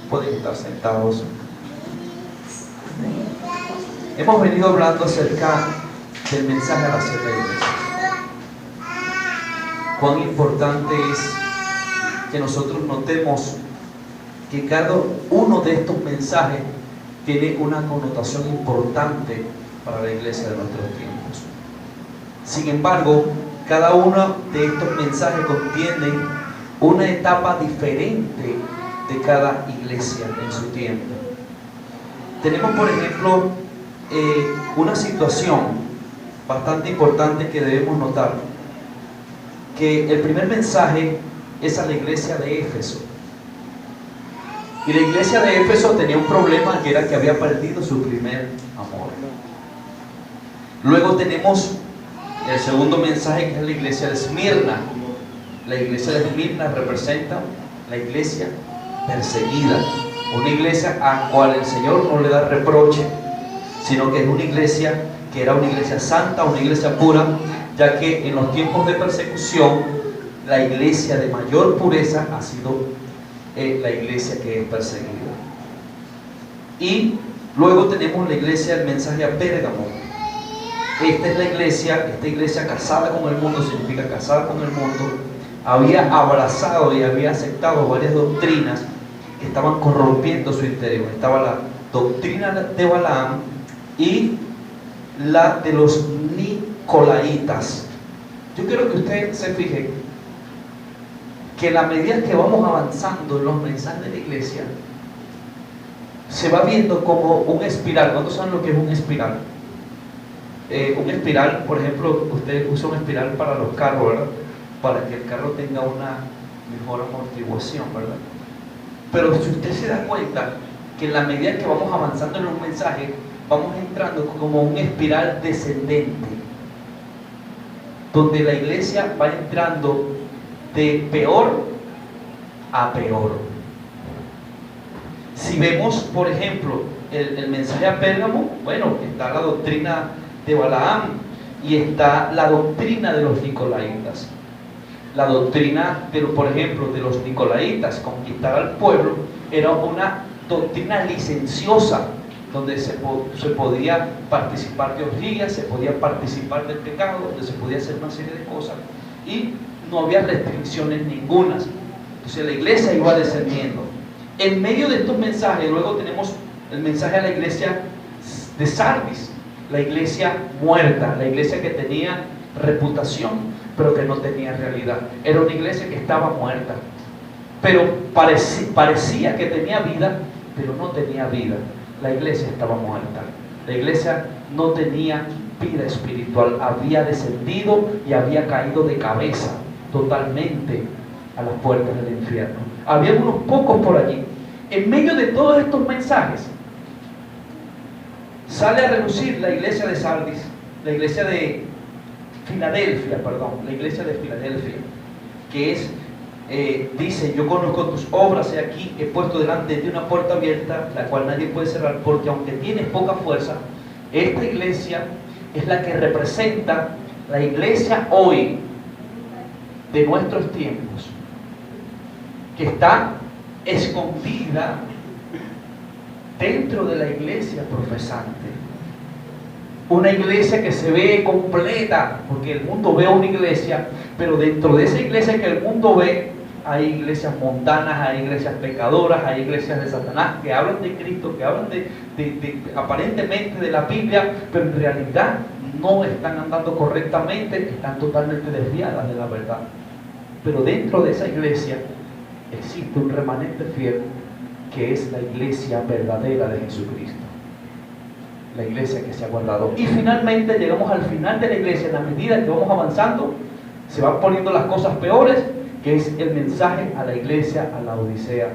Pueden estar sentados. Hemos venido hablando acerca del mensaje a las 7 iglesias. Cuán importante es que nosotros notemos que cada uno de estos mensajes tiene una connotación importante para la iglesia de nuestros tiempos. Sin embargo, cada uno de estos mensajes contiene una etapa diferente de cada iglesia en su tiempo. Tenemos, por ejemplo, una situación bastante importante que debemos notar, que el primer mensaje es a la iglesia de Éfeso. Y la iglesia de Éfeso tenía un problema, que era que había perdido su primer amor. Luego tenemos el segundo mensaje, que es la iglesia de Esmirna. La iglesia de Esmirna representa la iglesia perseguida, una iglesia a la cual el Señor no le da reproche, sino que es una iglesia que era una iglesia santa, una iglesia pura, ya que en los tiempos de persecución la iglesia de mayor pureza ha sido la iglesia que es perseguida. Y luego tenemos la iglesia del mensaje a Pérgamo. Esta es la iglesia, esta iglesia casada con el mundo, significa casada con el mundo, había abrazado y había aceptado varias doctrinas que estaban corrompiendo su interior. Estaba la doctrina de Balaam y la de los Nicolaitas. Yo quiero que usted se fije que a la medida que vamos avanzando en los mensajes de la iglesia, se va viendo como un espiral. ¿Cuántos saben lo que es un espiral? Un espiral, por ejemplo, usted usa un espiral para los carros, ¿verdad? Para que el carro tenga una mejor amortiguación, ¿verdad? Pero si usted se da cuenta que en la medida que vamos avanzando en los mensajes, vamos entrando como un espiral descendente, donde la iglesia va entrando de peor a peor. Si vemos, por ejemplo, el mensaje a Pérgamo, bueno, está la doctrina de Balaam y está la doctrina de los Nicolaitas. La doctrina, por ejemplo, de los Nicolaitas, conquistar al pueblo, era una doctrina licenciosa, donde se podía participar de orgías, se podía participar del pecado, donde se podía hacer una serie de cosas y no había restricciones ningunas. Entonces la iglesia iba descendiendo. En medio de estos mensajes, luego tenemos el mensaje a la iglesia de Sardis, la iglesia muerta, la iglesia que tenía reputación, pero que no tenía realidad. Era una iglesia que estaba muerta, pero parecía que tenía vida, pero no tenía vida. La iglesia estaba muerta. La iglesia no tenía vida espiritual, había descendido y había caído de cabeza totalmente a las puertas del infierno. Había unos pocos por allí. En medio de todos estos mensajes sale a relucir la iglesia de Sardis, la iglesia de Filadelfia, la iglesia de Filadelfia, que es, dice: yo conozco tus obras, he aquí, he puesto delante de ti una puerta abierta, la cual nadie puede cerrar, porque aunque tienes poca fuerza. Esta iglesia es la que representa la iglesia hoy de nuestros tiempos, que está escondida dentro de la iglesia profesante. Una iglesia que se ve completa, porque el mundo ve una iglesia, pero dentro de esa iglesia que el mundo ve, hay iglesias mundanas, hay iglesias pecadoras, hay iglesias de Satanás que hablan de Cristo, que hablan aparentemente de la Biblia, pero en realidad no están andando correctamente, están totalmente desviadas de la verdad. Pero dentro de esa iglesia existe un remanente fiel, que es la iglesia verdadera de Jesucristo, la iglesia que se ha guardado. Y finalmente llegamos al final de la iglesia. En la medida que vamos avanzando, se van poniendo las cosas peores, que es el mensaje a la iglesia, a la Odisea,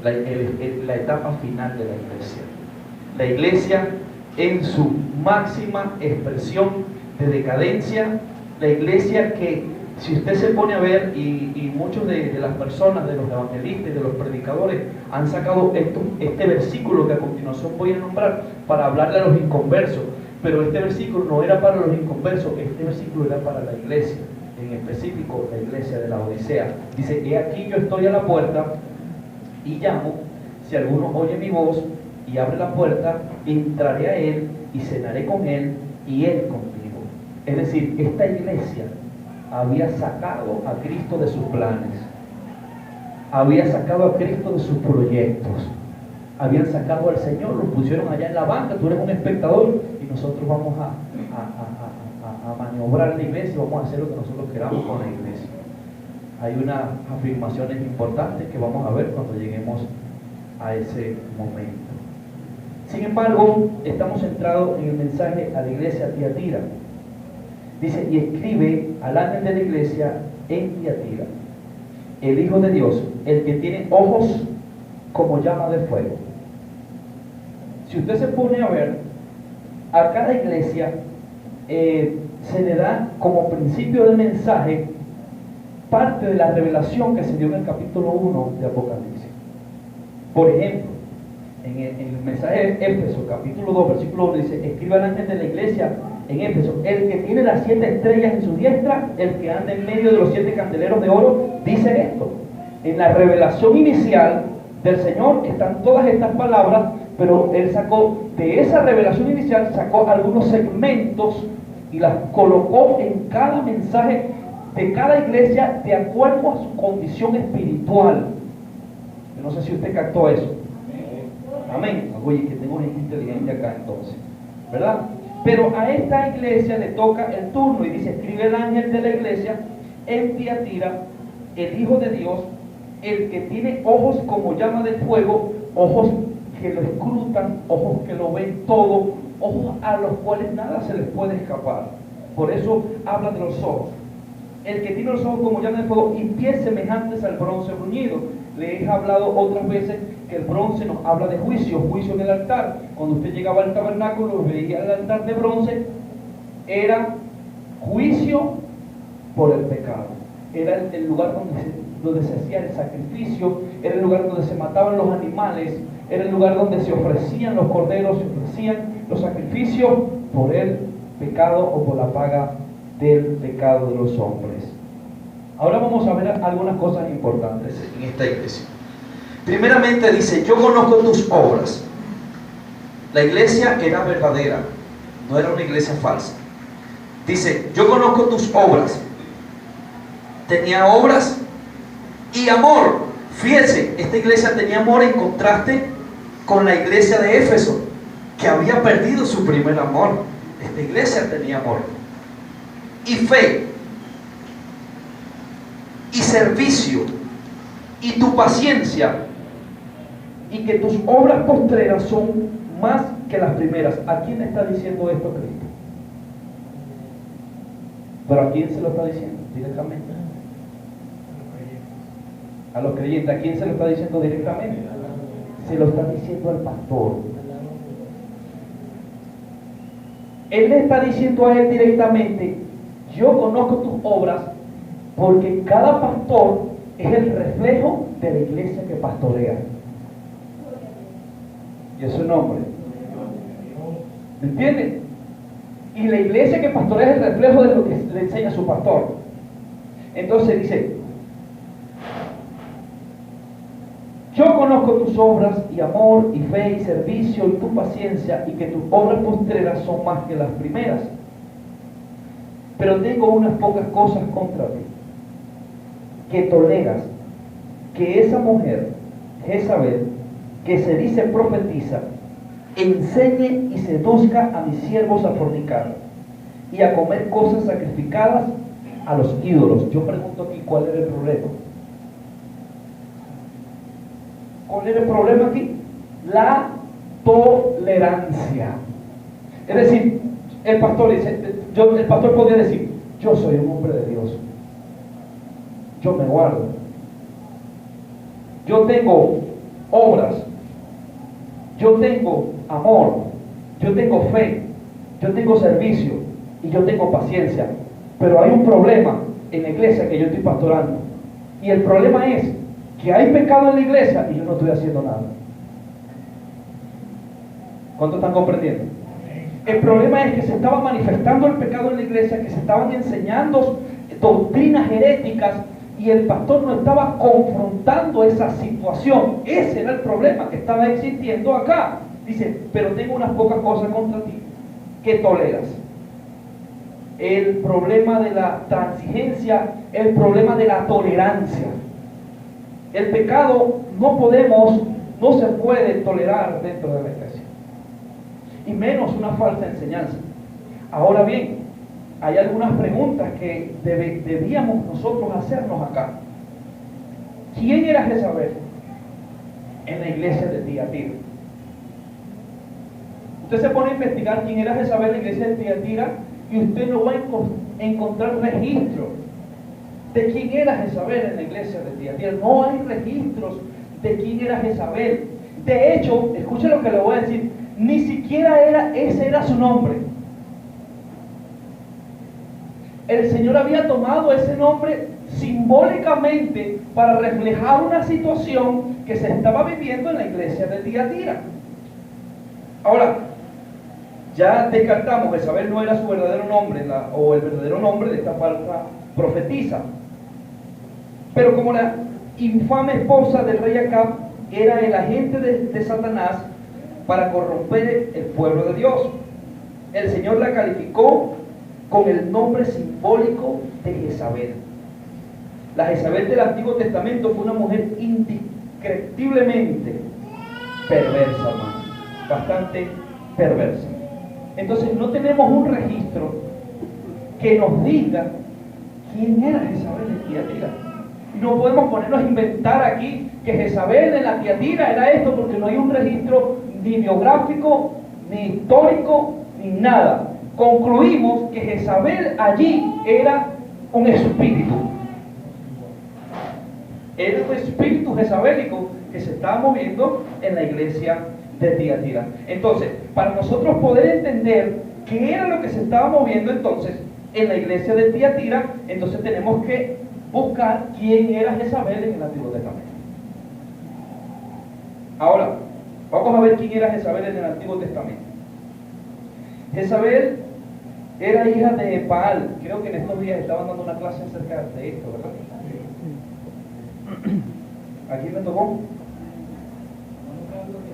la etapa final de la iglesia. La iglesia en su máxima expresión de decadencia, la iglesia que, si usted se pone a ver, y muchos de las personas, de los evangelistas, de los predicadores, han sacado este versículo que a continuación voy a nombrar para hablarle a los inconversos, pero este versículo no era para los inconversos, este versículo era para la iglesia, en específico la iglesia de la Odisea. Dice: he aquí yo estoy a la puerta y llamo, si alguno oye mi voz y abre la puerta, entraré a él y cenaré con él y él conmigo. Es decir, esta iglesia había sacado a Cristo de sus planes, había sacado a Cristo de sus proyectos, habían sacado al Señor, lo pusieron allá en la banca, tú eres un espectador y nosotros vamos a maniobrar la iglesia, vamos a hacer lo que nosotros queramos con la iglesia. Hay unas afirmaciones importantes que vamos a ver cuando lleguemos a ese momento. Sin embargo, estamos centrados en el mensaje a la iglesia Tiatira. Dice, y escribe al ángel de la iglesia en Tiatira, el Hijo de Dios, el que tiene ojos como llama de fuego. Si usted se pone a ver, a cada iglesia se le da como principio del mensaje parte de la revelación que se dio en el capítulo 1 de Apocalipsis. Por ejemplo, en el mensaje de Éfeso, capítulo 2, versículo 1, dice, escribe al ángel de la iglesia en Éfeso, el que tiene las 7 estrellas en su diestra, el que anda en medio de los 7 candeleros de oro, dice esto. En la revelación inicial del Señor están todas estas palabras, pero Él sacó de esa revelación inicial, sacó algunos segmentos y las colocó en cada mensaje de cada iglesia de acuerdo a su condición espiritual. Yo no sé si usted captó eso. Amén. Oye, que tengo gente inteligente acá entonces, ¿verdad? Pero a esta iglesia le toca el turno y dice, escribe el ángel de la iglesia en Tiatira, el Hijo de Dios, el que tiene ojos como llama de fuego, ojos que lo escrutan, ojos que lo ven todo, ojos a los cuales nada se les puede escapar. Por eso habla de los ojos. El que tiene los ojos como llama de fuego y pies semejantes al bronce bruñido. Le he hablado otras veces que el bronce nos habla de juicio, juicio en el altar. Cuando usted llegaba al tabernáculo, veía el altar de bronce, era juicio por el pecado. Era el lugar donde se hacía el sacrificio, era el lugar donde se mataban los animales, era el lugar donde se ofrecían los corderos, se ofrecían los sacrificios por el pecado o por la paga del pecado de los hombres. Ahora vamos a ver algunas cosas importantes en esta iglesia. Primeramente dice, yo conozco tus obras. La iglesia era verdadera, no era una iglesia falsa. Dice, yo conozco tus obras. Tenía obras y amor. Fíjense, esta iglesia tenía amor en contraste con la iglesia de Éfeso, que había perdido su primer amor. Esta iglesia tenía amor y fe y servicio y tu paciencia, y que tus obras postreras son más que las primeras. ¿A quién está diciendo esto Cristo? ¿Pero a quién se lo está diciendo directamente? A los creyentes. ¿A quién se lo está diciendo directamente? Se lo está diciendo al pastor. Él le está diciendo a él directamente, yo conozco tus obras, porque cada pastor es el reflejo de la iglesia que pastorea. Y es su nombre. ¿Me entienden? Y la iglesia que pastorea es el reflejo de lo que le enseña su pastor. Entonces dice, yo conozco tus obras y amor y fe y servicio y tu paciencia, y que tus obras postreras son más que las primeras. Pero tengo unas pocas cosas contra ti, que toleras que esa mujer, Jezabel, que se dice profetiza, enseñe y seduzca a mis siervos a fornicar y a comer cosas sacrificadas a los ídolos. Yo pregunto aquí, ¿cuál era el problema? ¿Cuál era el problema aquí? La tolerancia. Es decir, el pastor dice, el pastor podría decir, yo soy un hombre de Dios, yo me guardo, yo tengo obras, yo tengo amor, yo tengo fe, yo tengo servicio y yo tengo paciencia. Pero hay un problema en la iglesia que yo estoy pastorando, y el problema es que hay pecado en la iglesia y yo no estoy haciendo nada. ¿Cuántos están comprendiendo? El problema es que se estaba manifestando el pecado en la iglesia, que se estaban enseñando doctrinas heréticas, y el pastor no estaba confrontando esa situación. Ese era el problema que estaba existiendo acá. Dice, pero tengo unas pocas cosas contra ti que toleras. El problema de la transigencia, el problema de la tolerancia. El pecado no se puede tolerar dentro de la iglesia, y menos una falsa enseñanza. Ahora bien, hay algunas preguntas que debíamos nosotros hacernos acá. ¿Quién era Jezabel en la iglesia de Tiatira? Usted se pone a investigar quién era Jezabel en la iglesia de Tiatira y usted no va a encontrar registro de quién era Jezabel en la iglesia de Tiatira. No hay registros de quién era Jezabel. De hecho, escuche lo que le voy a decir, ni siquiera ese era su nombre. El Señor había tomado ese nombre simbólicamente para reflejar una situación que se estaba viviendo en la iglesia de Tiatira. Ahora, ya descartamos que Jezabel no era su verdadero nombre, o el verdadero nombre de esta falsa profetisa. Pero como la infame esposa del rey Acab era el agente de Satanás para corromper el pueblo de Dios, el Señor la calificó con el nombre simbólico de Jezabel. La Jezabel del Antiguo Testamento fue una mujer indescriptiblemente perversa, hermano, bastante perversa. Entonces no tenemos un registro que nos diga quién era Jezabel en Tiatira. No podemos ponernos a inventar aquí que Jezabel en la Tiatira era esto, porque no hay un registro ni biográfico, ni histórico, ni nada. Concluimos que Jezabel allí era un espíritu. Era un espíritu jezabélico que se estaba moviendo en la iglesia de Tiatira. Entonces, para nosotros poder entender qué era lo que se estaba moviendo entonces en la iglesia de Tiatira, entonces tenemos que buscar quién era Jezabel en el Antiguo Testamento. Ahora, vamos a ver quién era Jezabel en el Antiguo Testamento. Jezabel era hija de Baal. Creo que en estos días estaban dando una clase acerca de esto, ¿verdad? Aquí me tocó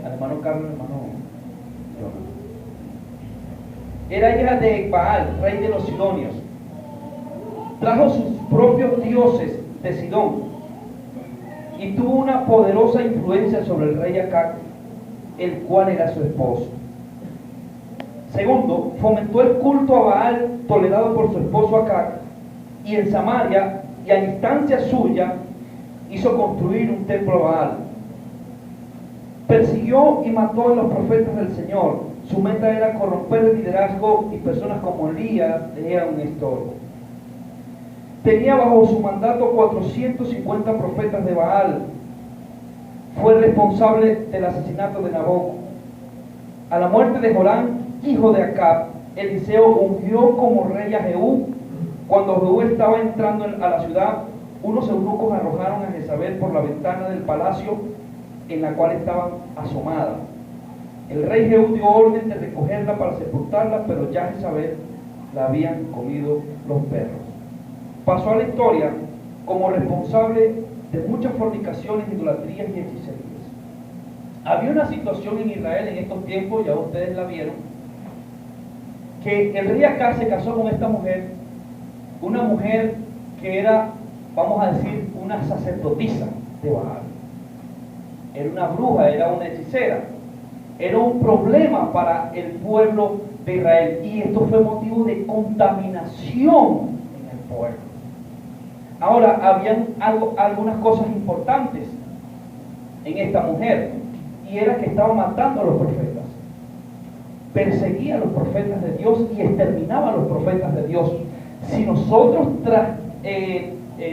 al hermano Carlos, hermano Jonathan. Era hija de Baal, rey de los sidonios. Trajo sus propios dioses de Sidón y tuvo una poderosa influencia sobre el rey Acab, el cual era su esposo. Segundo, fomentó el culto a Baal tolerado por su esposo Acab, y en Samaria, y a instancia suya, hizo construir un templo a Baal. Persiguió y mató a los profetas del Señor. Su meta era corromper el liderazgo, y personas como Elías eran un estorbo. Tenía bajo su mandato 450 profetas de Baal. Fue responsable del asesinato de Naboc. A la muerte de Joram, hijo de Acab, Eliseo ungió como rey a Jehú. Cuando Jehú estaba entrando a la ciudad, unos eunucos arrojaron a Jezabel por la ventana del palacio en la cual estaba asomada. El rey Jehú dio orden de recogerla para sepultarla, pero ya Jezabel la habían comido los perros. Pasó a la historia como responsable de muchas fornicaciones, idolatrías y hechicerías. Había una situación en Israel en estos tiempos, ya ustedes la vieron, que el rey Acab se casó con esta mujer, una mujer que era, vamos a decir, una sacerdotisa de Baal. Era una bruja, era una hechicera. Era un problema para el pueblo de Israel, y esto fue motivo de contaminación en el pueblo. Ahora, habían algunas cosas importantes en esta mujer, y era que estaba matando a los profetas. Perseguía a los profetas de Dios y exterminaba a los profetas de Dios. Si nosotros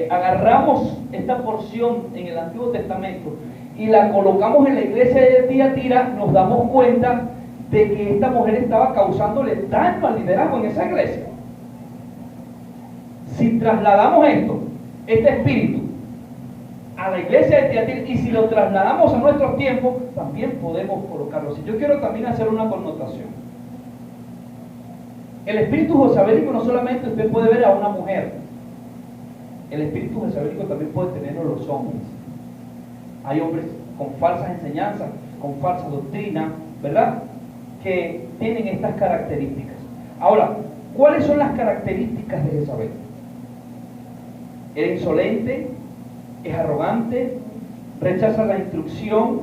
agarramos esta porción en el Antiguo Testamento y la colocamos en la iglesia de Tiatira, nos damos cuenta de que esta mujer estaba causándole daño al liderazgo en esa iglesia. Si trasladamos este espíritu a la iglesia de Tiatira, y si lo trasladamos a nuestros tiempos, también podemos colocarlo. Si yo quiero también hacer una connotación. El espíritu jezabélico no solamente usted puede ver a una mujer. El espíritu jezabelico también puede tenerlo los hombres. Hay hombres con falsas enseñanzas, con falsa doctrina, ¿verdad?, que tienen estas características. Ahora, ¿cuáles son las características de Jezabel? Es insolente, es arrogante, rechaza la instrucción,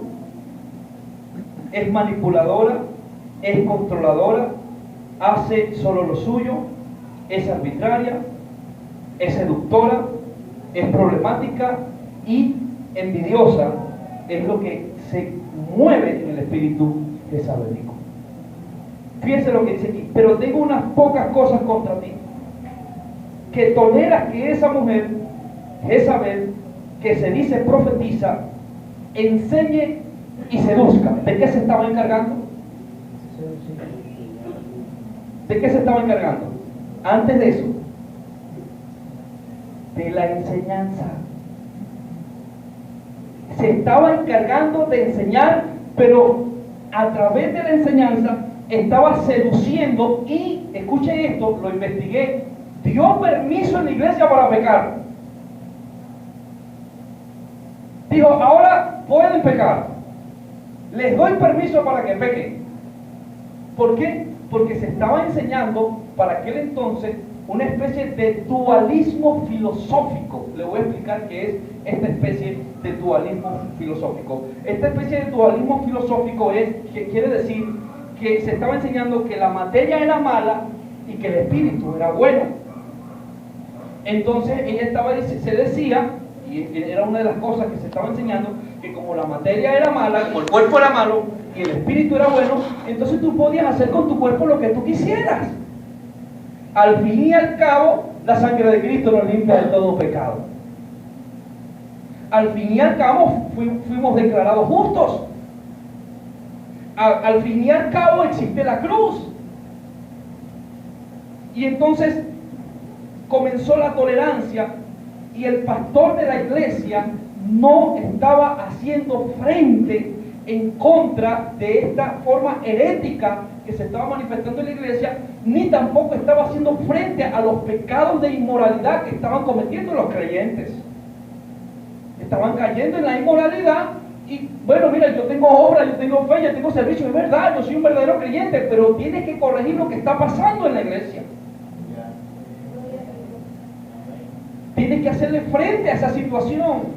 es manipuladora, es controladora, hace solo lo suyo, es arbitraria, es seductora, es problemática y envidiosa. Es lo que se mueve en el espíritu jezabelico. Fíjense lo que dice aquí: pero tengo unas pocas cosas contra ti, que toleras que esa mujer, Jezabel, que se dice profetiza, enseñe y seduzca. ¿De qué se estaba encargando? ¿De qué se estaba encargando? Antes de eso, de la enseñanza. Se estaba encargando de enseñar, pero a través de la enseñanza estaba seduciendo. Y, escuche esto, lo investigué, dio permiso en la iglesia para pecar. Dijo: ahora pueden pecar, les doy permiso para que pequen. ¿Por qué? Porque se estaba enseñando para aquel entonces una especie de dualismo filosófico. Le voy a explicar qué es esta especie de dualismo filosófico. Esta especie de dualismo filosófico es que quiere decir que se estaba enseñando que la materia era mala y que el espíritu era bueno. Entonces se decía, y era una de las cosas que se estaba enseñando, que como la materia era mala, como el cuerpo era malo y el espíritu era bueno, entonces tú podías hacer con tu cuerpo lo que tú quisieras. Al fin y al cabo, la sangre de Cristo nos limpia de todo pecado. Al fin y al cabo, fuimos declarados justos. Al fin y al cabo, existe la cruz. Y entonces comenzó la tolerancia, y el pastor de la iglesia no estaba haciendo frente en contra de esta forma herética que se estaba manifestando en la iglesia, ni tampoco estaba haciendo frente a los pecados de inmoralidad que estaban cometiendo los creyentes. Estaban cayendo en la inmoralidad. Y bueno, mira, yo tengo obra, yo tengo fe, yo tengo servicio, es verdad, yo soy un verdadero creyente, pero tienes que corregir lo que está pasando en la iglesia. Tienes que hacerle frente a esa situación.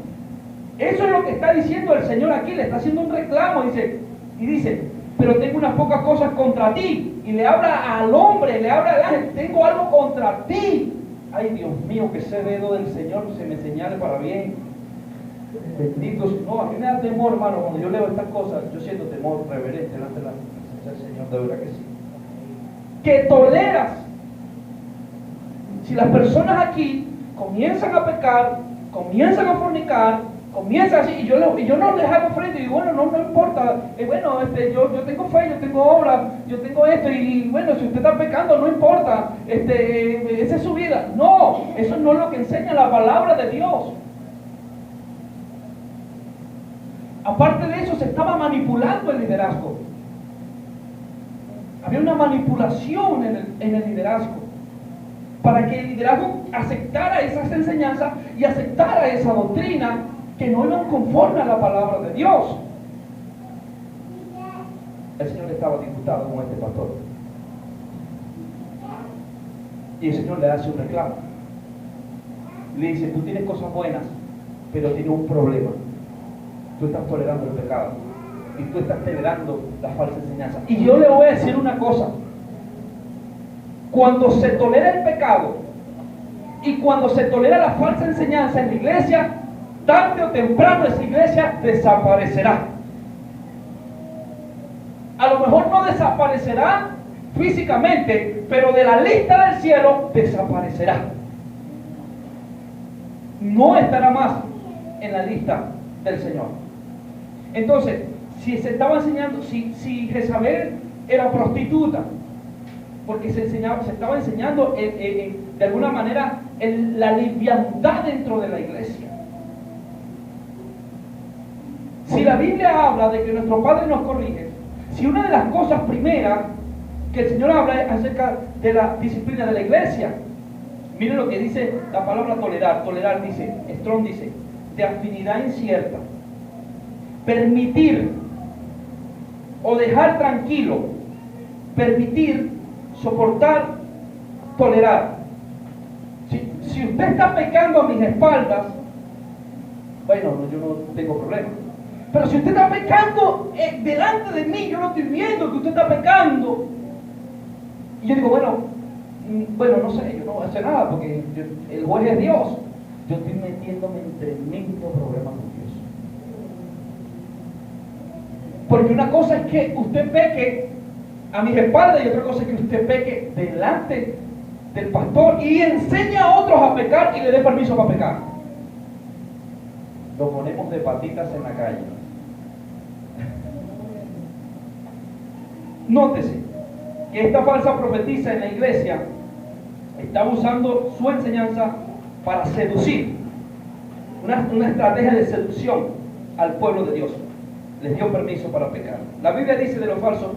Eso es lo que está diciendo el Señor aquí. Le está haciendo un reclamo, dice, pero tengo unas pocas cosas contra ti. Y le habla al hombre, le habla al ángel: tengo algo contra ti. Ay, Dios mío, que ese dedo del Señor se me señale para bien. Bendito. No, a mí me da temor, hermano, cuando yo leo estas cosas. Yo siento temor reverente delante de la presencia del Señor, de verdad que sí. Que toleras. Si las personas aquí comienzan a pecar, comienzan a fornicar, comienzan así, y yo no les hago frente, y digo: bueno, no importa, bueno, yo tengo fe, yo tengo obra, yo tengo esto, y bueno, si usted está pecando, no importa, esa es su vida. No, eso no es lo que enseña la palabra de Dios. Aparte de eso, se estaba manipulando el liderazgo. Había una manipulación en el liderazgo, para que el liderazgo aceptara esas enseñanzas y aceptara esa doctrina que no iban conforme a la palabra de Dios. El Señor estaba disgustado con este pastor, y el Señor le hace un reclamo. Le dice: tú tienes cosas buenas, pero tienes un problema. Tú estás tolerando el pecado y tú estás tolerando la falsa enseñanza. Y yo le voy a decir una cosa: cuando se tolera el pecado y cuando se tolera la falsa enseñanza en la iglesia, tarde o temprano esa iglesia desaparecerá. A lo mejor no desaparecerá físicamente, pero de la lista del cielo desaparecerá. No estará más en la lista del Señor. Entonces, si se estaba enseñando, si Jezabel era prostituta, porque se estaba enseñando de alguna manera la liviandad dentro de la iglesia. Si la Biblia habla de que nuestro Padre nos corrige, si una de las cosas primeras que el Señor habla es acerca de la disciplina de la iglesia, Miren lo que dice la palabra tolerar. Tolerar dice, Strong dice, de afinidad incierta. Permitir o dejar tranquilo. Permitir, soportar, tolerar. Si usted está pecando a mis espaldas, bueno, yo no tengo problema. Pero si usted está pecando delante de mí, yo no estoy viendo que usted está pecando. Y yo digo, bueno, no sé, yo no voy a hacer nada porque el juez es Dios. Yo estoy metiéndome en tremendo problema con Dios. Porque una cosa es que usted peque a mis espaldas y otra cosa es que usted peque delante del pastor y enseña a otros a pecar y le dé permiso para pecar. Lo ponemos de patitas en la calle. Nótese que esta falsa profetisa en la iglesia está usando su enseñanza para seducir, una estrategia de seducción al pueblo de Dios. Les dio permiso para pecar. La Biblia dice de los falsos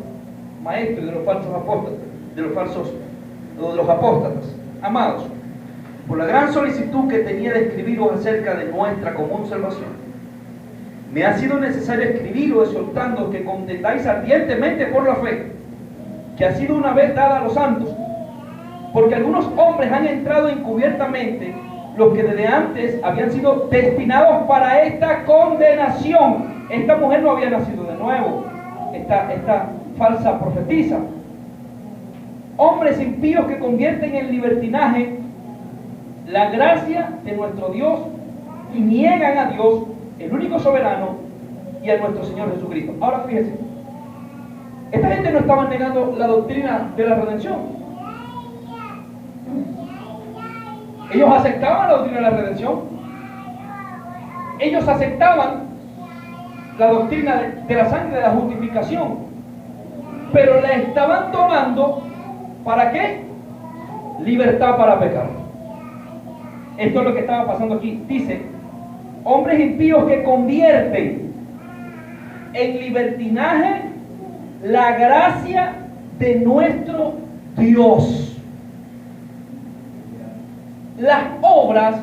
maestros, de los falsos apóstoles, de los apóstatas: amados, por la gran solicitud que tenía de escribiros acerca de nuestra común salvación, me ha sido necesario escribiros exhortando que contendáis ardientemente por la fe que ha sido una vez dada a los santos, porque algunos hombres han entrado encubiertamente, los que desde antes habían sido destinados para esta condenación. Esta mujer no había nacido de nuevo, esta falsa profetisa. Hombres impíos que convierten en libertinaje la gracia de nuestro Dios y niegan a Dios, el único soberano, y a nuestro Señor Jesucristo. Ahora fíjense, esta gente no estaba negando la doctrina de la redención. Ellos aceptaban la doctrina de la redención. Ellos aceptaban la doctrina de la sangre, de la justificación. Pero la estaban tomando, ¿para qué? Libertad para pecar. Esto es lo que estaba pasando aquí. Dice, hombres impíos que convierten en libertinaje la gracia de nuestro Dios. Las obras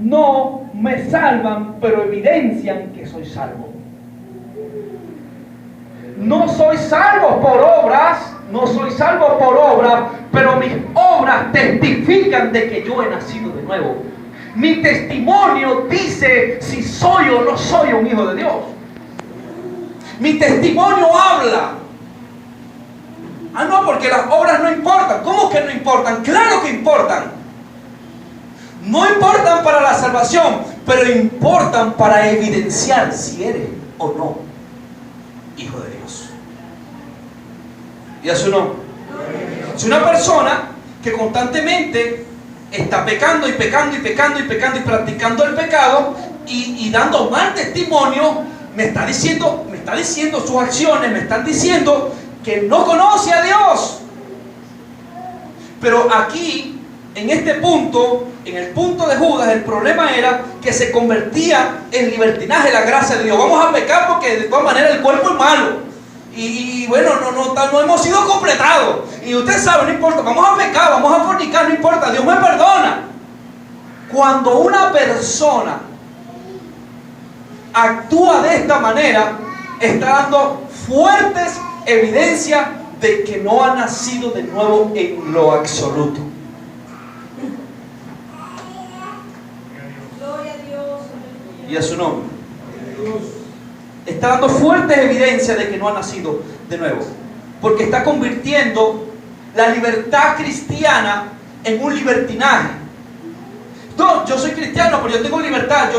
no me salvan, pero evidencian que soy salvo. No soy salvo por obras, pero mis obras testifican de que yo he nacido de nuevo. Mi testimonio dice si soy o no soy un hijo de Dios. Mi testimonio habla. No, porque las obras no importan. ¿Cómo que no importan? Claro que importan. No importan para la salvación, pero importan para evidenciar si eres o no hijo de Dios. Y a su nombre. Es una persona que constantemente está pecando y pecando y pecando y pecando y practicando el pecado y dando mal testimonio. Me está diciendo sus acciones, me están diciendo que no conoce a Dios. Pero aquí, en este punto, en el punto de Judas, el problema era que se convertía en libertinaje la gracia de Dios. Vamos a pecar porque de todas maneras el cuerpo es malo. Y bueno, no hemos sido completados. Y usted sabe, no importa, vamos a pecar, vamos a fornicar, no importa, Dios me perdona. Cuando una persona actúa de esta manera, está dando fuertes evidencias de que no ha nacido de nuevo en lo absoluto. Y a su nombre. Está dando fuertes evidencias de que no ha nacido de nuevo, porque está convirtiendo la libertad cristiana en un libertinaje. No, yo soy cristiano, pero yo tengo libertad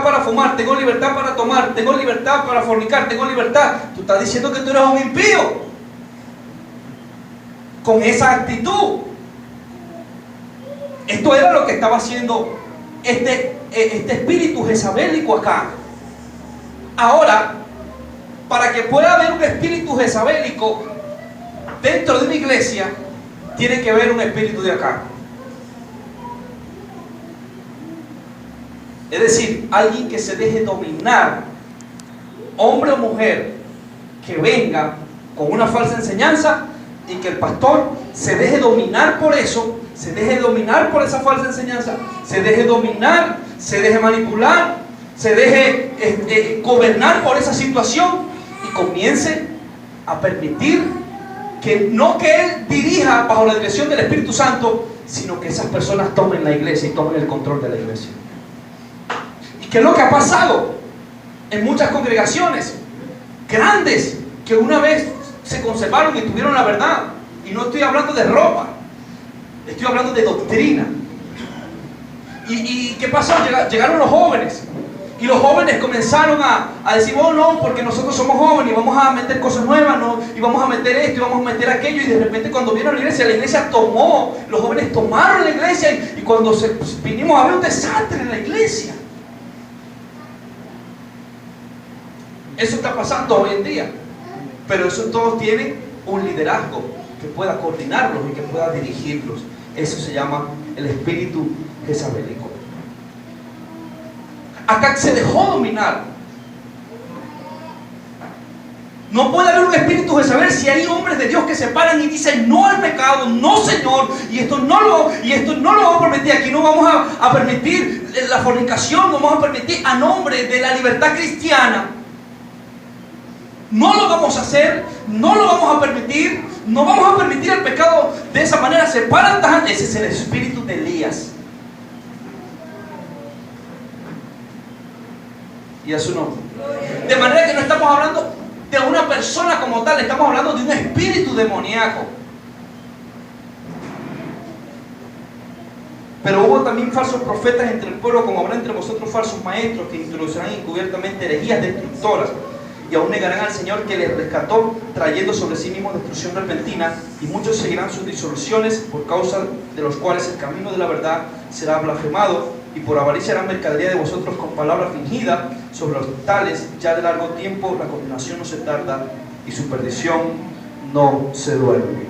para fumar, tengo libertad para tomar, tengo libertad para fornicar, tengo libertad. Tú estás diciendo que tú eres un impío con esa actitud. Esto era lo que estaba haciendo este espíritu jezabélico acá. Ahora, para que pueda haber un espíritu jezabélico dentro de una iglesia, tiene que haber un espíritu de acá. Es decir, alguien que se deje dominar, hombre o mujer, que venga con una falsa enseñanza y que el pastor se deje dominar por eso, se deje dominar por esa falsa enseñanza, se deje dominar, se deje manipular, se deje gobernar por esa situación y comience a permitir que no que Él dirija bajo la dirección del Espíritu Santo, sino que esas personas tomen la iglesia y tomen el control de la iglesia. ¿Y qué es lo que ha pasado en muchas congregaciones grandes que una vez se conservaron y tuvieron la verdad? Y no estoy hablando de ropa, estoy hablando de doctrina. ¿Y qué pasó? Llegaron los jóvenes. Y los jóvenes comenzaron a decir, oh no, porque nosotros somos jóvenes y vamos a meter cosas nuevas, ¿no? Y vamos a meter esto y vamos a meter aquello. Y de repente cuando vieron la iglesia tomó, los jóvenes tomaron la iglesia. Y cuando vinimos a ver un desastre en la iglesia. Eso está pasando hoy en día. Pero eso todos tienen un liderazgo que pueda coordinarlos y que pueda dirigirlos. Eso se llama el espíritu jezabelico. Acá se dejó dominar. No puede haber un espíritu Jezabel si hay hombres de Dios que se paran y dicen no al pecado, no Señor, y esto no lo vamos a permitir. Aquí no vamos a permitir la fornicación, no vamos a permitir a nombre de la libertad cristiana. No lo vamos a hacer, no lo vamos a permitir, no vamos a permitir el pecado de esa manera. Se paran tajante. Ese es el espíritu de Elías. Y a su nombre. De manera que no estamos hablando de una persona como tal, estamos hablando de un espíritu demoníaco. Pero hubo también falsos profetas entre el pueblo, como habrá entre vosotros falsos maestros que introducirán encubiertamente herejías destructoras y aún negarán al Señor que les rescató, trayendo sobre sí mismo destrucción repentina, y muchos seguirán sus disoluciones, por causa de los cuales el camino de la verdad será blasfemado, y por avaricia harán mercadería de vosotros con palabra fingida. Sobre los tales ya de largo tiempo la condenación no se tarda y su perdición no se duerme.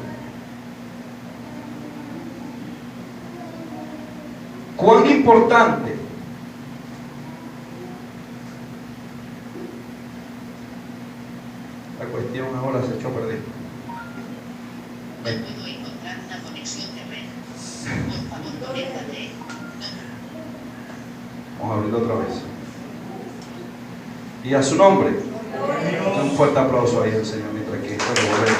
¿Cuán importante la cuestión ahora se echó a perder? No puedo encontrar una conexión de red. Por favor, conéctate. Vamos a abrirlo otra vez. Y a su nombre. Un fuerte aplauso ahí al Señor mientras que esto lo volvemos.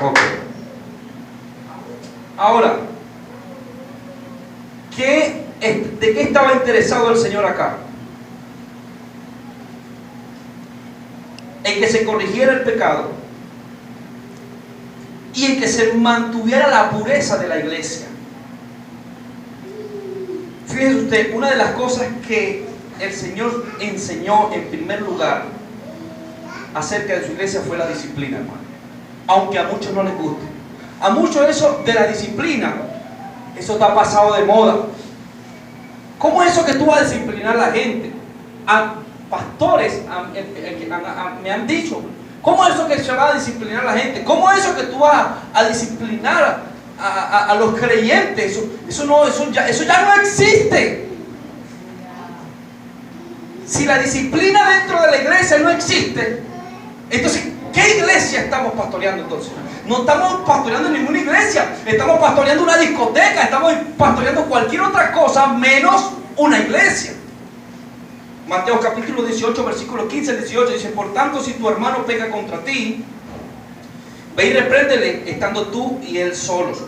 Ok. Ahora, ¿de qué estaba interesado el Señor acá? En que se corrigiera el pecado y en que se mantuviera la pureza de la iglesia. Fíjese usted, una de las cosas que el Señor enseñó en primer lugar acerca de su iglesia fue la disciplina, hermano. Aunque a muchos no les guste. A muchos eso de la disciplina, eso está pasado de moda. ¿Cómo es eso que tú vas a disciplinar a la gente? A pastores me han dicho, ¿cómo es eso que se va a disciplinar a la gente? ¿Cómo es eso que tú vas a disciplinar a los creyentes? Eso ya no existe. Si la disciplina dentro de la iglesia no existe, entonces ¿qué iglesia estamos pastoreando entonces? No estamos pastoreando ninguna iglesia, estamos pastoreando una discoteca, estamos pastoreando cualquier otra cosa menos una iglesia. Mateo capítulo 18, versículos 15 al 18 dice: por tanto, si tu hermano peca contra ti, ve y repréndele, estando tú y él solos.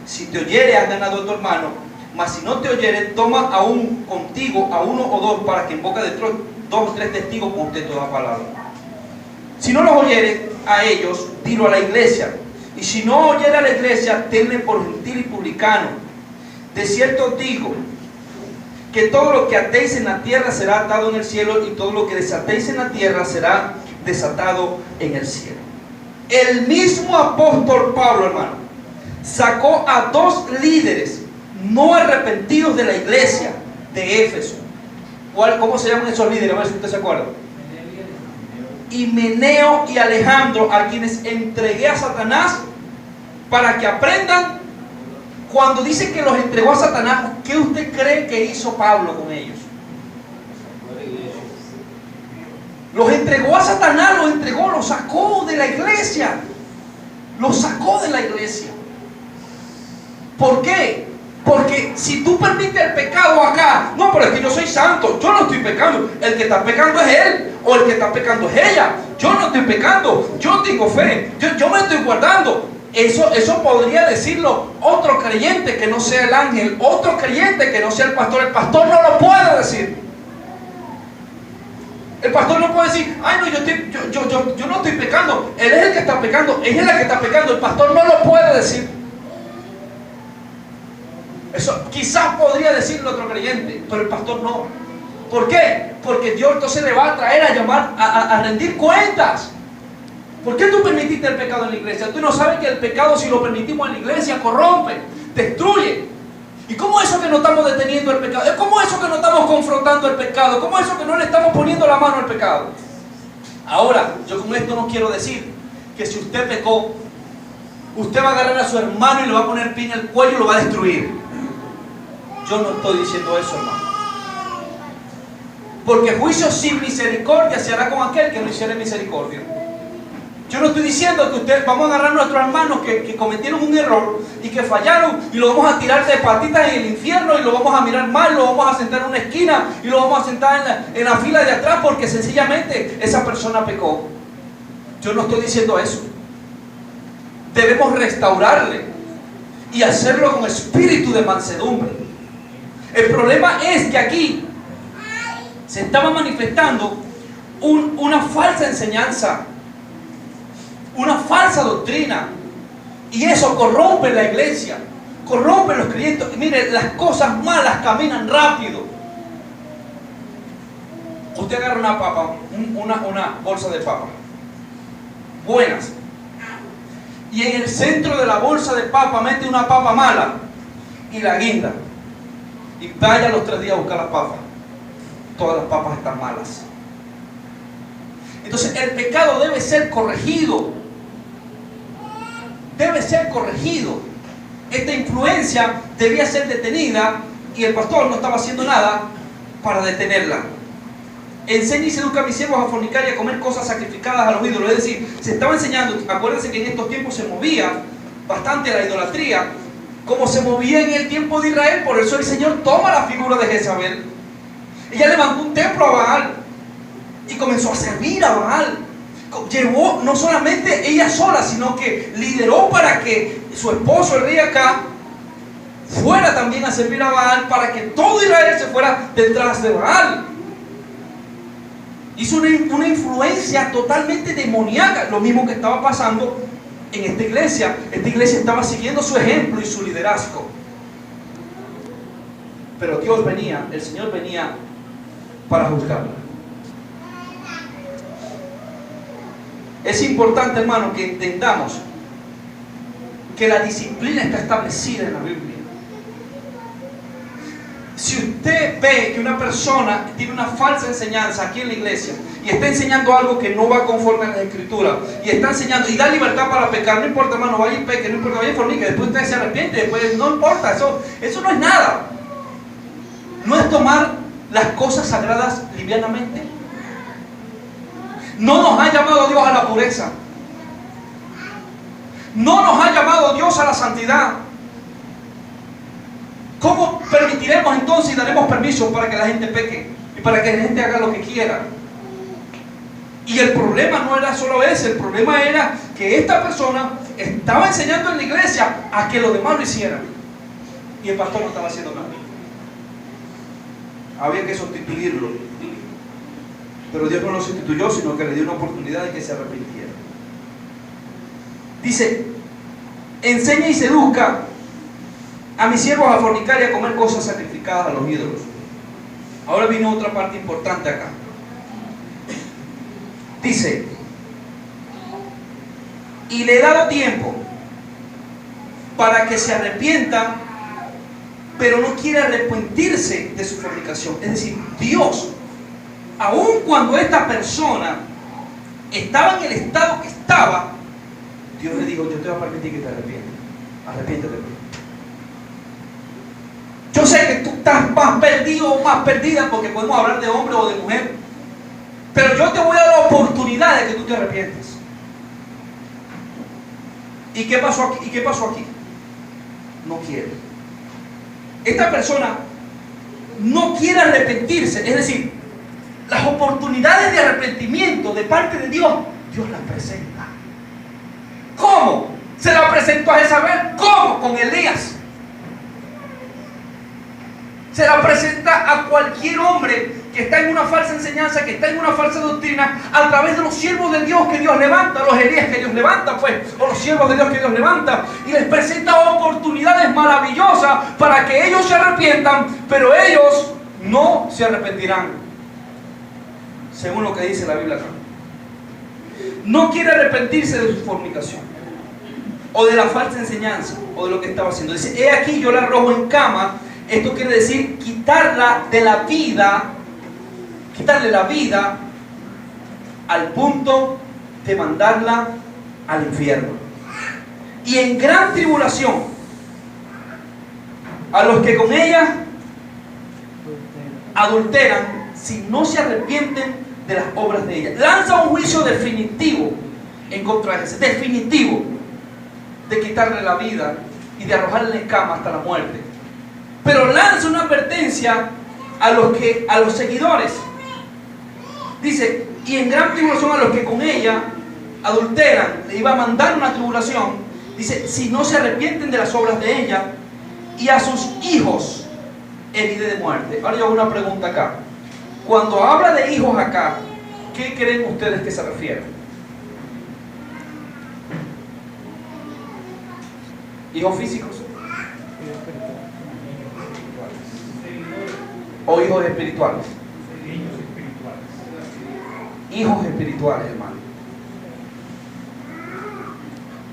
Si te oyere, has ganado a tu hermano. Mas si no te oyere, toma aún contigo a uno o dos, para que en boca de dos o tres testigos conste toda palabra. Si no los oyere a ellos, dilo a la iglesia. Y si no oyere a la iglesia, tenle por gentil y publicano. De cierto os digo, que todo lo que atéis en la tierra será atado en el cielo, y todo lo que desatéis en la tierra será desatado en el cielo. El mismo apóstol Pablo, hermano, sacó a dos líderes no arrepentidos de la iglesia de Éfeso. ¿Cómo se llaman esos líderes? A ver si usted se acuerda. Himeneo y Alejandro, a quienes entregué a Satanás para que aprendan. Cuando dice que los entregó a Satanás, ¿qué usted cree que hizo Pablo con ellos? Los entregó a Satanás, los sacó de la iglesia. Los sacó de la iglesia. ¿Por qué? Porque si tú permites el pecado acá, no, pero es que yo soy santo, yo no estoy pecando. El que está pecando es él, o el que está pecando es ella. Yo no estoy pecando, yo tengo fe, yo me estoy guardando. Eso podría decirlo otro creyente que no sea el ángel, otro creyente que no sea el pastor. El pastor no lo puede decir. El pastor no puede decir, ay no, yo no estoy pecando. Él es el que está pecando, ella es la que está pecando. El pastor no lo puede decir. Eso quizás podría decirlo otro creyente, pero el pastor no. ¿Por qué? Porque Dios entonces le va a traer a llamar a rendir cuentas. ¿Por qué tú permitiste el pecado en la iglesia? Tú no sabes que el pecado, si lo permitimos en la iglesia, corrompe, destruye. ¿Y cómo es eso que no estamos deteniendo el pecado? ¿Cómo es eso que no estamos confrontando el pecado? ¿Cómo es eso que no le estamos poniendo la mano al pecado? Ahora, yo con esto no quiero decir que si usted pecó, usted va a agarrar a su hermano y le va a poner pin en el cuello y lo va a destruir. Yo no estoy diciendo eso, hermano. Porque juicio sin misericordia se hará con aquel que no hiciere misericordia. Yo no estoy diciendo que ustedes vamos a agarrar a nuestros hermanos que cometieron un error y que fallaron y lo vamos a tirar de patitas en el infierno y lo vamos a mirar mal, lo vamos a sentar en una esquina y lo vamos a sentar en la fila de atrás porque sencillamente esa persona pecó. Yo no estoy diciendo eso. Debemos restaurarle y hacerlo con espíritu de mansedumbre. El problema es que aquí se estaba manifestando una falsa enseñanza, una falsa doctrina, y eso corrompe la iglesia, corrompe los creyentes. Mire, las cosas malas caminan rápido. Usted agarra una papa, una bolsa de papa buenas, y en el centro de la bolsa de papa mete una papa mala y la guinda, y vaya a los 3 días a buscar las papas. Todas las papas están malas. Entonces el pecado debe ser corregido. Debe ser corregido. Esta influencia debía ser detenida y el pastor no estaba haciendo nada para detenerla. Enseña y seduzca a mis siervos a fornicar y a comer cosas sacrificadas a los ídolos. Es decir, se estaba enseñando. Acuérdense que en estos tiempos se movía bastante la idolatría, como se movía en el tiempo de Israel. Por eso el Señor toma la figura de Jezabel. Ella levantó un templo a Baal y comenzó a servir a Baal. Llevó no solamente ella sola, sino que lideró para que su esposo, el rey Acab, fuera también a servir a Baal, para que todo Israel se fuera detrás de Baal. Hizo una influencia totalmente demoníaca, lo mismo que estaba pasando en esta iglesia. Esta iglesia estaba siguiendo su ejemplo y su liderazgo. Pero Dios venía, el Señor venía para juzgarla. Es importante, hermano, que entendamos que la disciplina está establecida en la Biblia. Si usted ve que una persona tiene una falsa enseñanza aquí en la iglesia y está enseñando algo que no va conforme a la Escritura y está enseñando y da libertad para pecar, no importa, hermano, vaya y peque, no importa, vaya y fornique, después usted se arrepiente, después no importa, eso no es nada. No es tomar las cosas sagradas livianamente. No nos ha llamado Dios a la pureza. No nos ha llamado Dios a la santidad. ¿Cómo permitiremos entonces y daremos permiso para que la gente peque y para que la gente haga lo que quiera? Y el problema no era solo ese, el problema era que esta persona estaba enseñando en la iglesia a que los demás lo hicieran y el pastor no estaba haciendo nada. Había que sustituirlo, pero Dios no lo sustituyó, sino que le dio una oportunidad de que se arrepintiera. Dice: enseña y seduzca a mis siervos a fornicar y a comer cosas sacrificadas a los ídolos. Ahora vino otra parte importante acá. Dice: y le he dado tiempo para que se arrepienta, pero no quiere arrepentirse de su fornicación. Es decir, Dios, aun cuando esta persona estaba en el estado que estaba, Dios le dijo: yo te voy a permitir que te arrepientas. Arrepiéntete. Yo sé que tú estás más perdido o más perdida, porque podemos hablar de hombre o de mujer, pero yo te voy a dar la oportunidad de que tú te arrepientas. ¿Y qué pasó aquí? No quiere. Esta persona no quiere arrepentirse, es decir, las oportunidades de arrepentimiento de parte de Dios, Dios las presenta. ¿Cómo? Se la presentó a Jezabel. ¿Cómo? Con Elías. Se la presenta a cualquier hombre que está en una falsa enseñanza, que está en una falsa doctrina, a través de los siervos de Dios que Dios levanta, los Elías que Dios levanta, pues, o los siervos de Dios que Dios levanta, y les presenta oportunidades maravillosas para que ellos se arrepientan, pero ellos no se arrepentirán, según lo que dice la Biblia acá. No quiere arrepentirse de su fornicación, o de la falsa enseñanza, o de lo que estaba haciendo. Dice, he aquí yo la arrojo en cama. Esto quiere decir quitarla de la vida, quitarle la vida al punto de mandarla al infierno. Y en gran tribulación a los que con ella adulteran, si no se arrepienten de las obras de ella. Lanza un juicio definitivo en contra de ese, definitivo, de quitarle la vida y de arrojarle en cama hasta la muerte. Pero lanza una advertencia a los seguidores. Dice, y en gran tribulación a los que con ella adulteran, le iba a mandar una tribulación. Dice, si no se arrepienten de las obras de ella, y a sus hijos heriré de muerte. Ahora yo hago una pregunta acá. Cuando habla de hijos acá, ¿qué creen ustedes que se refiere? ¿Hijos físicos? ¿O hijos espirituales? Hijos espirituales, hermano.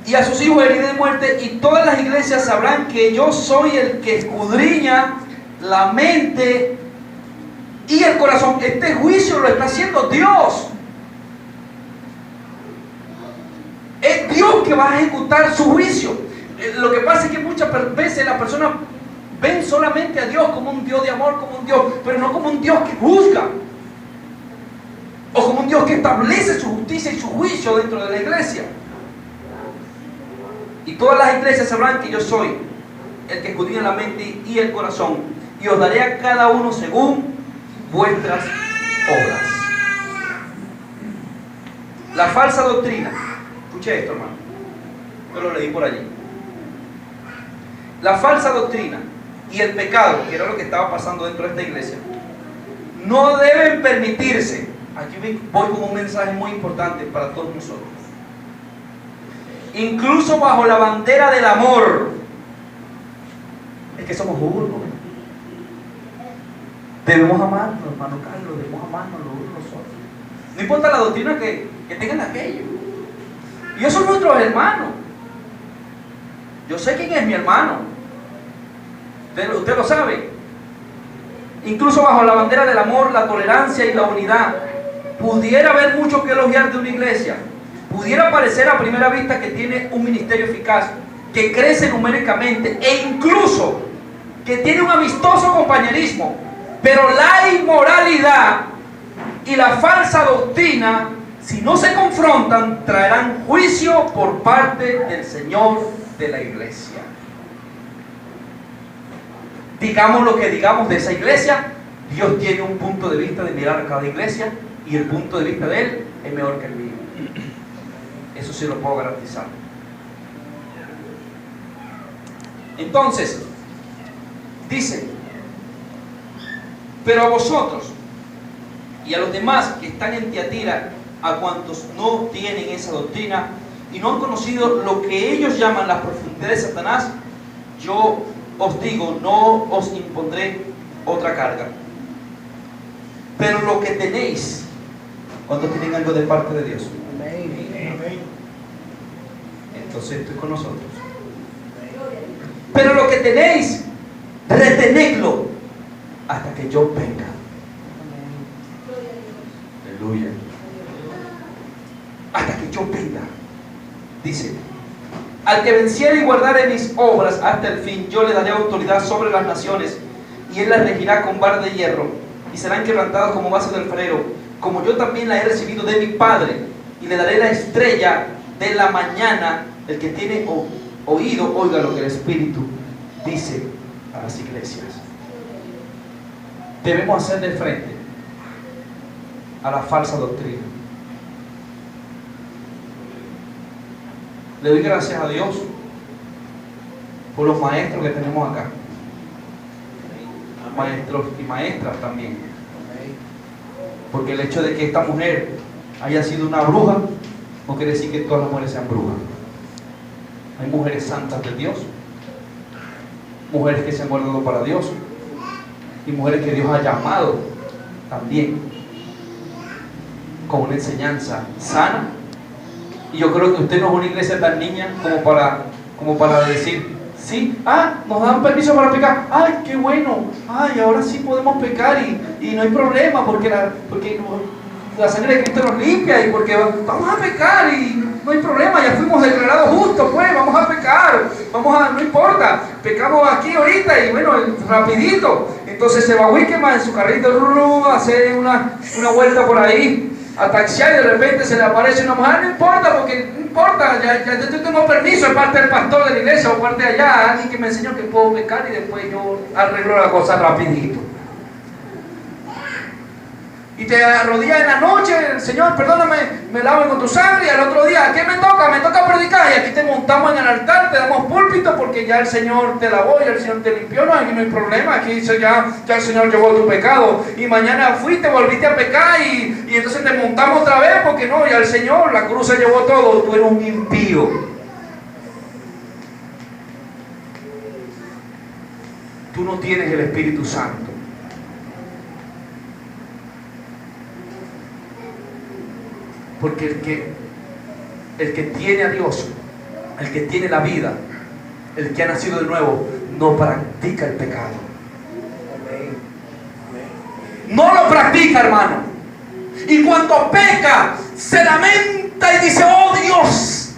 Y a sus hijos heriré de muerte, y todas las iglesias sabrán que yo soy el que escudriña la mente y el corazón. Este juicio lo está haciendo Dios. Es Dios que va a ejecutar su juicio. Lo que pasa es que muchas veces las personas ven solamente a Dios como un Dios de amor, como un Dios, pero no como un Dios que juzga, o como un Dios que establece su justicia y su juicio dentro de la iglesia. Y todas las iglesias sabrán que yo soy el que escudriña la mente y el corazón, y os daré a cada uno según vuestras obras. La falsa doctrina, escuche esto, hermano, yo lo leí por allí. La falsa doctrina y el pecado, que era lo que estaba pasando dentro de esta iglesia, no deben permitirse. Aquí voy con un mensaje muy importante para todos nosotros. Incluso bajo la bandera del amor. Es que somos uno. Debemos amarnos, hermano Carlos, debemos amarnos los unos los otros. No importa la doctrina que tengan aquello. Y ellos son nuestros hermanos. Yo sé quién es mi hermano. Usted lo sabe. Incluso bajo la bandera del amor, la tolerancia y la unidad, pudiera haber mucho que elogiar de una iglesia. Pudiera parecer a primera vista que tiene un ministerio eficaz, que crece numéricamente e incluso que tiene un amistoso compañerismo. Pero la inmoralidad y la falsa doctrina, si no se confrontan, traerán juicio por parte del Señor de la iglesia. Digamos lo que digamos de esa iglesia, Dios tiene un punto de vista de mirar a cada iglesia, y el punto de vista de Él es mejor que el mío. Eso sí lo puedo garantizar. Entonces, dice, pero a vosotros y a los demás que están en Tiatira, a cuantos no tienen esa doctrina y no han conocido lo que ellos llaman las profundidades de Satanás, yo os digo, no os impondré otra carga. Pero lo que tenéis, cuando tienen algo de parte de Dios, entonces estoy con nosotros. Pero lo que tenéis, retenedlo hasta que yo venga. Aleluya. Hasta que yo venga. Dice, al que venciere y guardare mis obras hasta el fin, yo le daré autoridad sobre las naciones, y él las regirá con vara de hierro, y serán quebrantados como vasos del alfarero, como yo también la he recibido de mi Padre, y le daré la estrella de la mañana. El que tiene oído, oiga lo que el Espíritu dice a las iglesias. Debemos hacerle frente a la falsa doctrina. Le doy gracias a Dios por los maestros que tenemos acá, maestros y maestras también, porque el hecho de que esta mujer haya sido una bruja no quiere decir que todas las mujeres sean brujas. Hay mujeres santas de Dios, mujeres que se han guardado para Dios, y mujeres que Dios ha llamado también con una enseñanza sana. Y yo creo que usted no es una iglesia tan niña como para decir, sí, nos dan permiso para pecar, ay, qué bueno, ay, ahora sí podemos pecar y no hay problema porque la sangre de Cristo nos limpia, y porque vamos a pecar y no hay problema, ya fuimos declarados justos, pues vamos a pecar, no importa, pecamos aquí ahorita y bueno, rapidito. Entonces se va a Wickeman en su carrito, hace una vuelta por ahí a taxiar, y de repente se le aparece una mujer. No importa, porque no importa, ya yo tengo permiso de parte del pastor de la iglesia o parte de allá, alguien que me enseñó que puedo pecar, y después yo arreglo la cosa rapidito. Y te arrodillas en la noche, Señor, perdóname, me lavo con tu sangre, y al otro día, ¿qué me toca? Me toca predicar, y aquí te montamos en el altar, te damos púlpito porque ya el Señor te lavó, ya el Señor te limpió, aquí no hay problema, aquí dice ya el Señor llevó tu pecado, y mañana fuiste, volviste a pecar, y entonces te montamos otra vez, porque no, ya el Señor, la cruz se llevó todo, tú eres un impío. Tú no tienes el Espíritu Santo. Porque el que tiene a Dios, el que tiene la vida, el que ha nacido de nuevo, no practica el pecado. No lo practica, hermano. Y cuando peca, se lamenta y dice, oh Dios,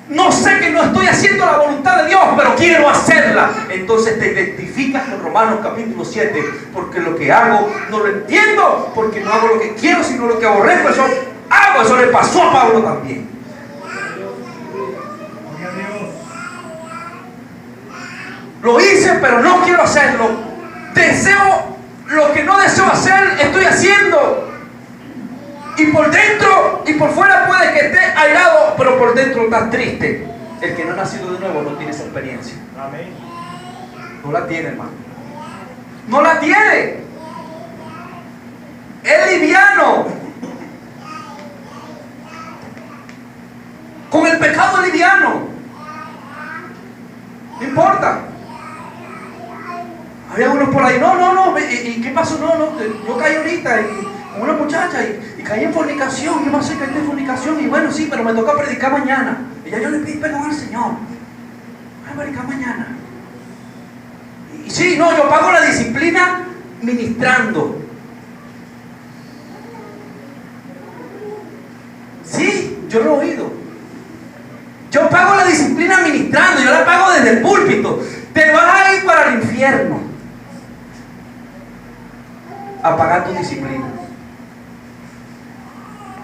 no sé que no estoy haciendo la voluntad de Dios, pero quiero hacerla. Entonces te identificas con Romanos capítulo 7, porque lo que hago no lo entiendo, porque no hago lo que quiero, sino lo que aborrezco. Eso le pasó a Pablo también. Lo hice, pero no quiero hacerlo. Deseo lo que no deseo hacer, estoy haciendo. Y por dentro y por fuera puede que esté airado, pero por dentro estás triste. El que no ha nacido de nuevo no tiene esa experiencia. No la tiene, hermano. No la tiene. Es liviano. Con el pecado liviano. No importa. Había unos por ahí, no, ¿y qué pasó? No, yo caí ahorita con una muchacha y caí en fornicación. ¿Qué pasó? Caí en fornicación, y bueno, sí, pero me toca predicar mañana. Y ya yo le pedí perdón al Señor. Voy a predicar mañana. Y sí, no, yo pago la disciplina ministrando. Sí, yo lo he oído. Yo pago la disciplina ministrando, yo la pago desde el púlpito. Te vas a ir para el infierno a pagar tu disciplina,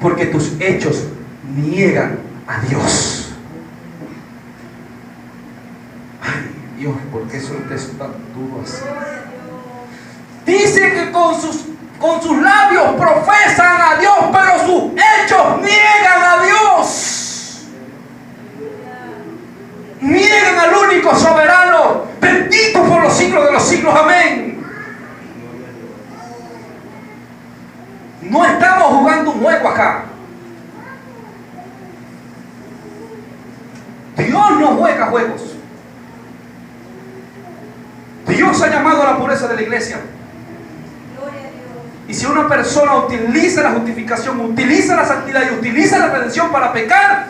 porque tus hechos niegan a Dios. Ay, Dios, ¿por qué eso es tan duro así? Dice que con sus labios profesan a Dios, pero sus hechos niegan a Dios. Niegan al único soberano, bendito por los siglos de los siglos, amén. No estamos jugando un juego acá. Dios no juega juegos. Dios ha llamado a la pureza de la iglesia. Y si una persona utiliza la justificación, utiliza la santidad y utiliza la redención para pecar,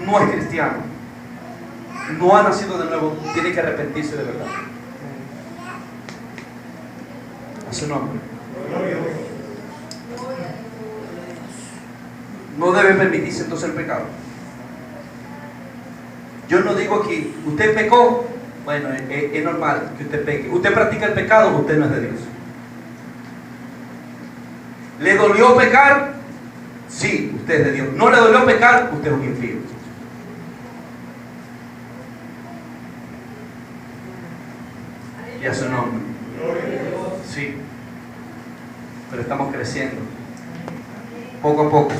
no es cristiano. No ha nacido de nuevo, tiene que arrepentirse de verdad. A su nombre. No debe permitirse entonces el pecado. Yo no digo aquí, usted pecó, bueno, es normal que usted peque. Usted practica el pecado, usted no es de Dios. ¿Le dolió pecar? Sí, usted es de Dios. ¿No le dolió pecar? Usted es un impío. Y a su nombre. Sí. Pero estamos creciendo. Poco a poco.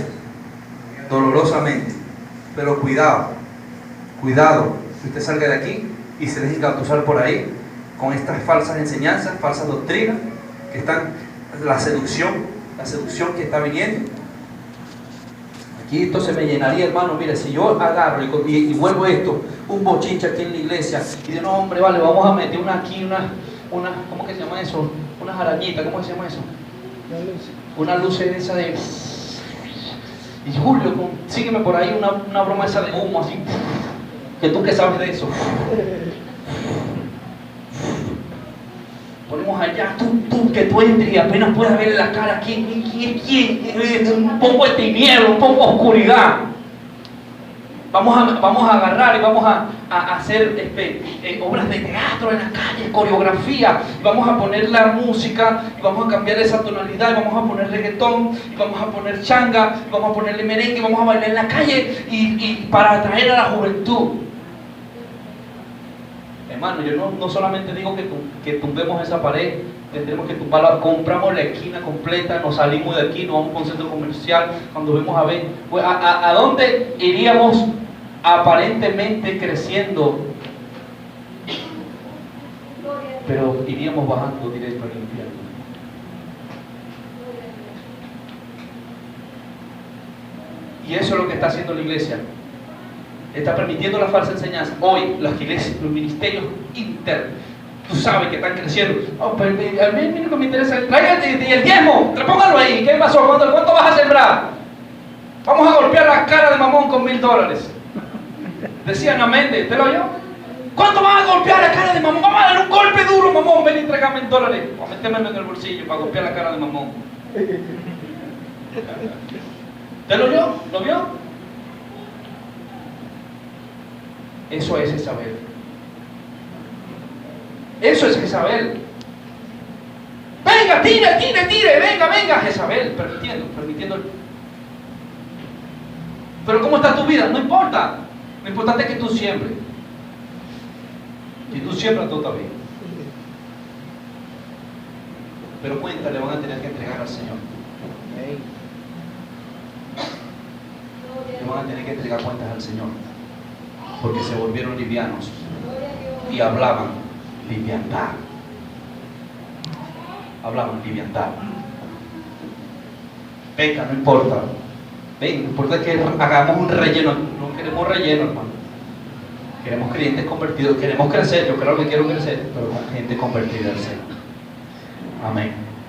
Dolorosamente. Pero cuidado. Cuidado. Que usted salga de aquí y se deje engatusar por ahí con estas falsas enseñanzas, falsas doctrinas que están, la seducción que está viniendo. Aquí esto se me llenaría, hermano. Mire, si yo agarro y vuelvo esto, un bochinche aquí en la iglesia, y digo, no, hombre, vale, vamos a meter una aquí, una ¿cómo que se llama eso? Unas arañitas, ¿cómo se llama eso? Una luz esa de... Y Julio, sígueme por ahí una broma esa de humo, así, que tú que sabes de eso. Ponemos allá, tú que tú entres y apenas puedas ver la cara, ¿quién? Un poco de tiniebla, un poco de oscuridad. Vamos a agarrar y vamos a hacer obras de teatro en la calle, coreografía, y vamos a poner la música, y vamos a cambiar esa tonalidad, y vamos a poner reggaetón, y vamos a poner changa, y vamos a ponerle merengue, y vamos a bailar en la calle, y para atraer a la juventud. Hermano, yo no solamente digo que tumbemos esa pared, tendremos que tumbarla, compramos la esquina completa, nos salimos de aquí, nos vamos a un centro comercial, cuando vemos a ver, pues, ¿a dónde iríamos aparentemente creciendo? Pero iríamos bajando directo al infierno. Y eso es lo que está haciendo la iglesia. Está permitiendo la falsa enseñanza. Hoy las iglesias, los ministerios internos, tú sabes que están creciendo. Oh, pero a mí lo que me interesa, traiga el diezmo, póngalo ahí. ¿Qué pasó? ¿Cuánto vas a sembrar? Vamos a golpear la cara de Mamón con $1000. Decían amén, ¿te lo oyó? ¿Cuánto vas a golpear la cara de Mamón? Vamos a darle un golpe duro, Mamón. Ven y tráigame $1000. O métemelo en el bolsillo para golpear la cara de Mamón. ¿Te lo oyó? ¿Lo vio? Eso es Jezabel. Eso es Jezabel. Venga, tire, venga, Jezabel, permitiendo. Pero ¿cómo está tu vida? No importa. Lo importante es que tú siembres. Si tú siembras, todo está bien. Pero cuenta le van a tener que entregar al Señor. Le van a tener que entregar cuentas al Señor. Porque se volvieron livianos y hablaban liviandad. Hablaban liviandad. Peca, no importa. Ven, no importa que hagamos un relleno. No queremos relleno, hermano. Queremos clientes convertidos. Queremos crecer. Yo creo que quiero crecer, pero con gente convertida al Señor. Amén.